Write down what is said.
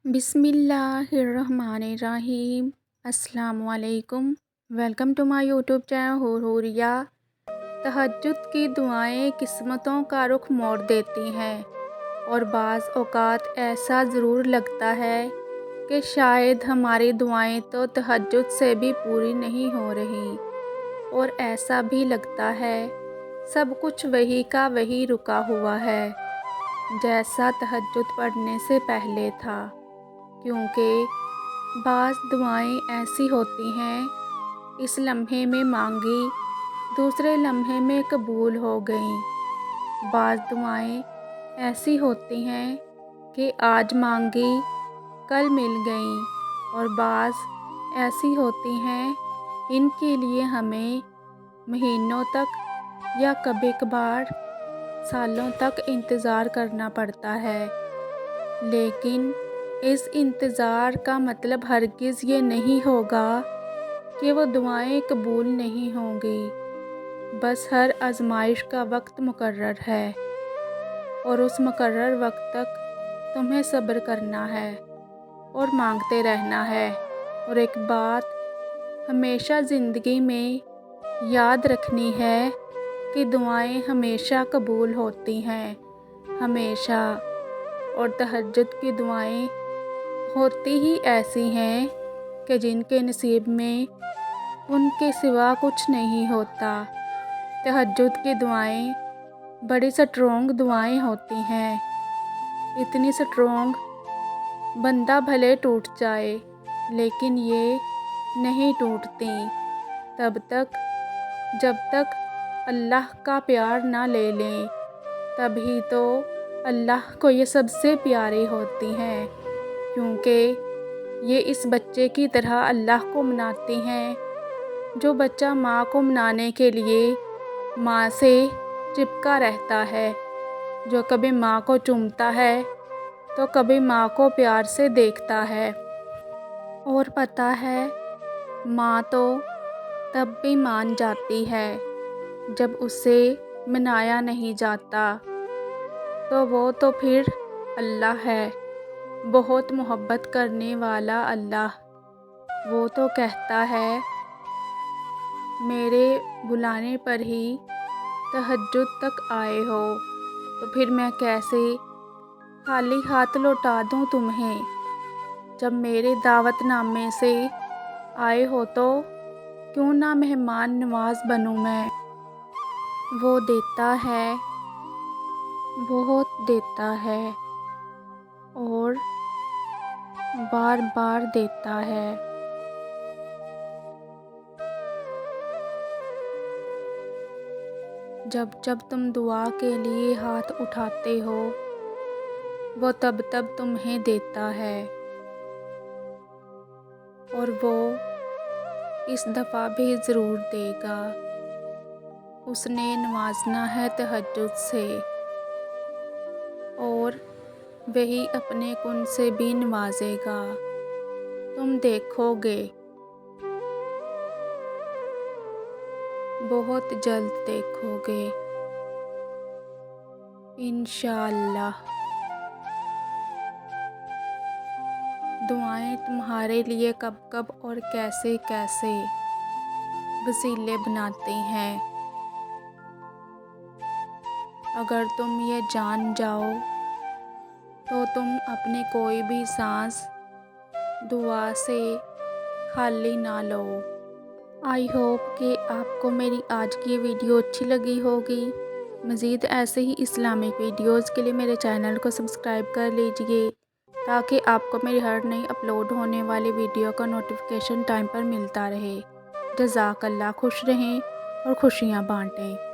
बिस्मिल्लाहिर्रहमानिर्रहीम। अस्सलामु अलैकुम। Welcome to my YouTube channel Hurhuriya. तहज्जुद की दुआएं किस्मतों का रुख मोड़ देती हैं और बाज़ औक़ात ऐसा ज़रूर लगता है कि शायद हमारी दुआएं तो तहज्जुद से भी पूरी नहीं हो रही, और ऐसा भी लगता है सब कुछ वही का वही रुका हुआ है जैसा तहज्जुद पढ़ने से पहले था। क्योंकि बाज़ दुआएं ऐसी होती हैं, इस लम्हे में मांगी दूसरे लम्हे में कबूल हो गईं। बाज़ दुआएं ऐसी होती हैं कि आज मांगी कल मिल गईं, और बाज़ ऐसी होती हैं इनके लिए हमें महीनों तक या कभी कभार सालों तक इंतज़ार करना पड़ता है। लेकिन इस इंतज़ार का मतलब हरगिज़ ये नहीं होगा कि वो दुआएं कबूल नहीं होंगी। बस हर आज़माइश का वक्त मुकर्रर है, और उस मुकर्रर वक्त तक तुम्हें सब्र करना है और मांगते रहना है। और एक बात हमेशा ज़िंदगी में याद रखनी है कि दुआएं हमेशा कबूल होती हैं, हमेशा। और तहज्जुद की दुआएं होती ही ऐसी हैं कि जिनके नसीब में उनके सिवा कुछ नहीं होता। तहज्जुद की दुआएं बड़ी स्ट्रॉन्ग दुआएं होती हैं, इतनी स्ट्रॉन्ग बंदा भले टूट जाए लेकिन ये नहीं टूटती तब तक जब तक अल्लाह का प्यार ना ले लें। तभी तो अल्लाह को ये सबसे प्यारी होती हैं, क्योंकि ये इस बच्चे की तरह अल्लाह को मनाती हैं जो बच्चा माँ को मनाने के लिए माँ से चिपका रहता है, जो कभी माँ को चूमता है तो कभी माँ को प्यार से देखता है। और पता है, माँ तो तब भी मान जाती है जब उसे मनाया नहीं जाता। तो वो तो फिर अल्लाह है, बहुत मोहब्बत करने वाला अल्लाह। वो तो कहता है, मेरे बुलाने पर ही तहज्जुद तक आए हो, तो फिर मैं कैसे खाली हाथ लौटा दूँ तुम्हें। जब मेरे दावतनामे से आए हो तो क्यों ना मेहमान नवाज बनूँ मैं। वो देता है, बहुत देता है, और बार बार देता है। जब जब तुम दुआ के लिए हाथ उठाते हो, वो तब तब तुम्हें देता है, और वो इस दफ़ा भी ज़रूर देगा। उसने नवाजना है तहज्जुद से, और वही अपने कुन से भी नवाजेगा। तुम देखोगे, बहुत जल्द देखोगे इंशाअल्लाह। दुआएं तुम्हारे लिए कब कब और कैसे कैसे वसीले बनाती हैं। अगर तुम ये जान जाओ तो तुम अपनी कोई भी सांस दुआ से खाली ना लो। आई होप कि आपको मेरी आज की वीडियो अच्छी लगी होगी। मज़ीद ऐसे ही इस्लामिक वीडियोज़ के लिए मेरे चैनल को सब्सक्राइब कर लीजिए, ताकि आपको मेरी हर नई अपलोड होने वाली वीडियो का नोटिफिकेशन टाइम पर मिलता रहे। जज़ाकल्लाह। खुश रहें और खुशियाँ बाँटें।